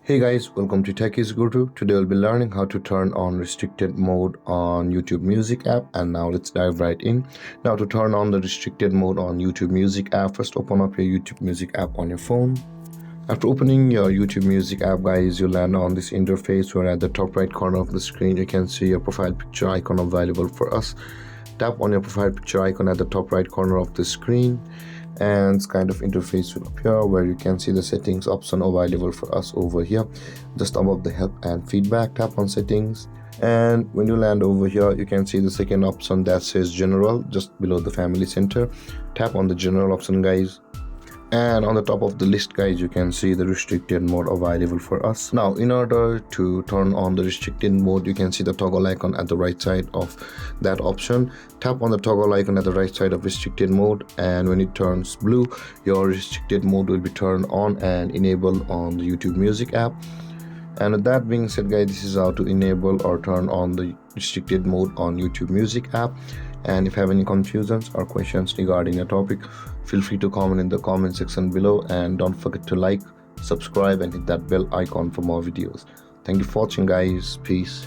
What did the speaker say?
Hey guys, welcome to TechiesGuruTutorial. Today we'll be learning how to turn on restricted mode on YouTube Music app, and now let's dive right in. Now to turn on the restricted mode on YouTube Music app, first open up your YouTube Music app on your phone. After opening your YouTube Music app, guys, you land on this interface where at the top right corner of the screen you can see your profile picture icon available for us. Tap on your profile picture icon at the top right corner of the screen, and this kind of interface will appear where you can see the settings option available for us over here just above the help and feedback. Tap on settings, and when you land over here you can see the second option that says general just below the family center. Tap on the general option, guys, and on the top of the list, guys, you can see the restricted mode available for us. Now in order to turn on the restricted mode, you can see the toggle icon at the right side of that option. Tap on the toggle icon at the right side of restricted mode, and when it turns blue, your restricted mode will be turned on and enabled on the YouTube Music app. And with that being said, guys, this is how to enable or turn on the restricted mode on YouTube Music app. And if you have any confusions or questions regarding the topic, feel free to comment in the comment section below, and don't forget to like, subscribe and hit that bell icon for more videos. Thank you for watching, guys. Peace.